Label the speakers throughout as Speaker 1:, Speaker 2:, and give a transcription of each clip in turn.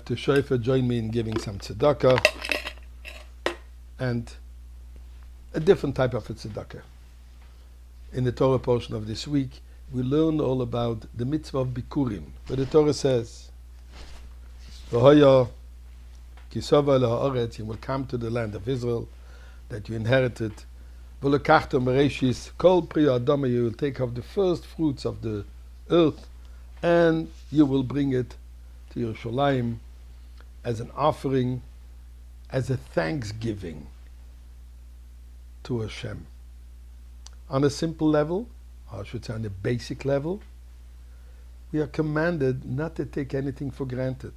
Speaker 1: after shofar, join me in giving some tzedakah and a different type of a tzedakah. In the Torah portion of this week, we learn all about the mitzvah of bikurim, where the Torah says, "V'hoya kisava leha'aretz," you will come to the land of Israel that you inherited. V'lekachta mereshis kol pri adama, you will take off the first fruits of the earth, and you will bring it to Yerushalayim as an offering, as a thanksgiving to Hashem. On a simple level, or I should say on a basic level, we are commanded not to take anything for granted.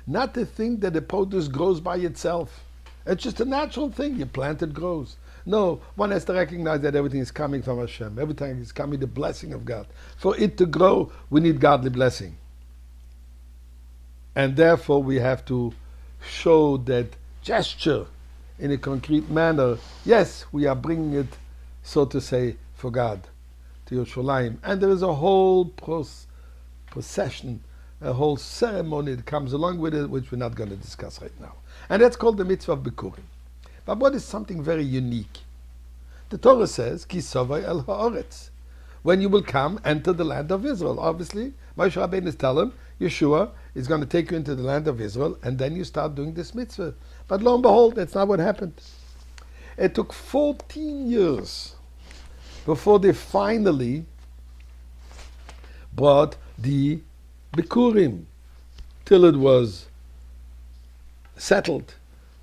Speaker 1: Not to think that the produce grows by itself. It's just a natural thing. You plant, it grows. No, one has to recognize that everything is coming from Hashem. Everything is coming the blessing of God. For it to grow, we need godly blessing. And therefore we have to show that gesture in a concrete manner. Yes, we are bringing it, so to say, for God, to Yerushalayim. And there is a whole procession, a whole ceremony that comes along with it, which we're not going to discuss right now. And that's called the mitzvah of bikurim. But what is something very unique? The Torah says, Ki savai el ha'aretz. When you will come, enter the land of Israel. Obviously, Moshe Rabbeinu is telling Yeshua is going to take you into the land of Israel, and then you start doing this mitzvah. But lo and behold, that's not what happened. It took 14 years before they finally brought the bikurim, till it was settled,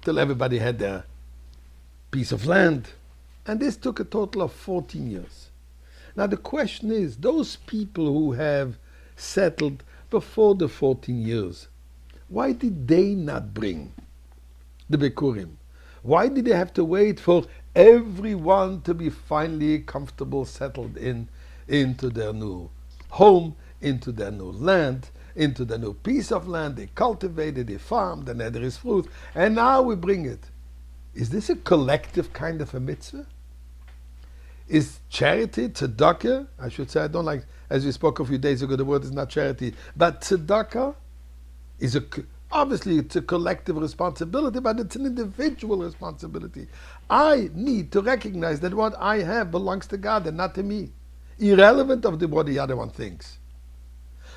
Speaker 1: till everybody had their piece of land. And this took a total of 14 years. Now the question is, those people who have settled before the 14 years, why did they not bring the bikurim? Why did they have to wait for everyone to be finally comfortable, settled into their new home, into their new land, into their new piece of land? They cultivated, they farmed, and there is fruit, and now we bring it. Is this a collective kind of a mitzvah? Is charity, tzedakah, I should say, I don't like, as we spoke a few days ago, the word is not charity, but tzedakah is obviously it's a collective responsibility, but it's an individual responsibility. I need to recognize that what I have belongs to God and not to me, irrelevant of what the other one thinks.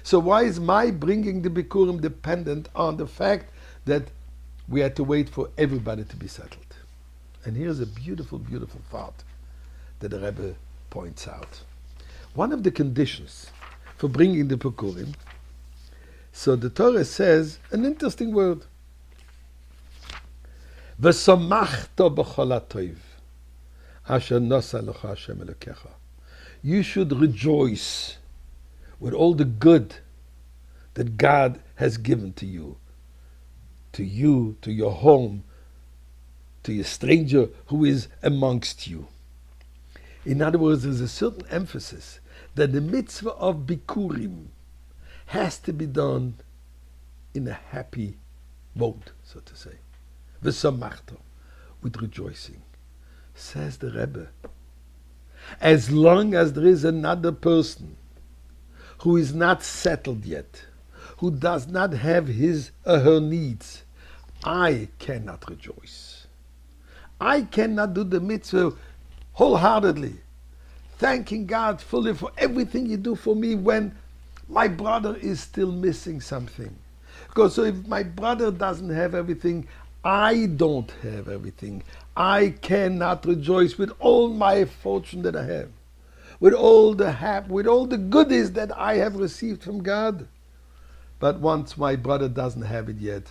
Speaker 1: So why is my bringing the bikurim dependent on the fact that we had to wait for everybody to be settled? And here's a beautiful, beautiful thought that the Rebbe points out. One of the conditions for bringing the bikurim, so the Torah says an interesting word. V'samachta b'chol ha'tov asher nasa lecha Hashem Elokecha. You should rejoice with all the good that God has given to you, to your home, to your stranger who is amongst you. In other words, there's a certain emphasis that the mitzvah of bikurim has to be done in a happy mode, so to say. V'samachta, with rejoicing. Says the Rebbe, as long as there is another person who is not settled yet, who does not have his or her needs, I cannot rejoice. I cannot do the mitzvah wholeheartedly, thanking God fully for everything you do for me when my brother is still missing something. Because so if my brother doesn't have everything, I don't have everything. I cannot rejoice with all my fortune that I have, with all the goodies that I have received from God. But once my brother doesn't have it yet,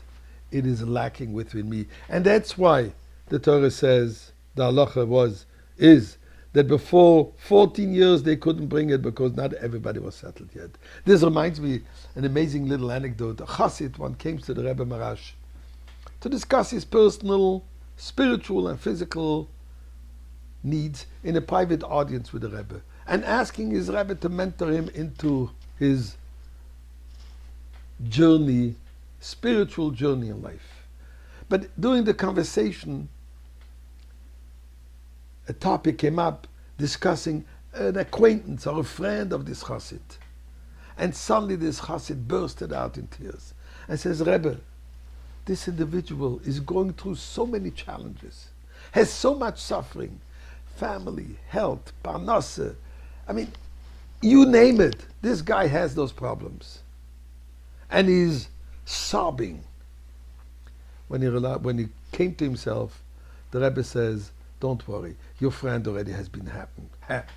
Speaker 1: it is lacking within me. And that's why the Torah says, the halacha is that before 14 years they couldn't bring it because not everybody was settled yet. This reminds me an amazing little anecdote. A chassid, one came to the Rebbe Marash to discuss his personal, spiritual and physical needs in a private audience with the Rebbe, and asking his Rebbe to mentor him into his journey, spiritual journey in life. But during the conversation, a topic came up discussing an acquaintance or a friend of this chassid. And suddenly this chassid bursted out in tears and says, Rebbe, this individual is going through so many challenges, has so much suffering, family, health, parnassah. I mean, you name it. This guy has those problems. And he's sobbing. When he came to himself, the Rebbe says, don't worry, your friend already has been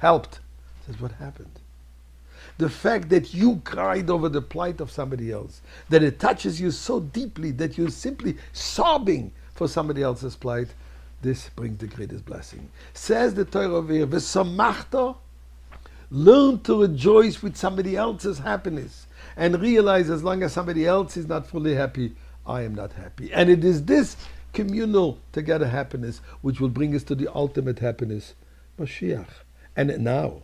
Speaker 1: helped. He says, what happened? The fact that you cried over the plight of somebody else, that it touches you so deeply that you're simply sobbing for somebody else's plight, this brings the greatest blessing. Says the Torah over here, V'samachta, learn to rejoice with somebody else's happiness and realize as long as somebody else is not fully happy, I am not happy. And it is this communal together happiness which will bring us to the ultimate happiness, Mashiach. And now,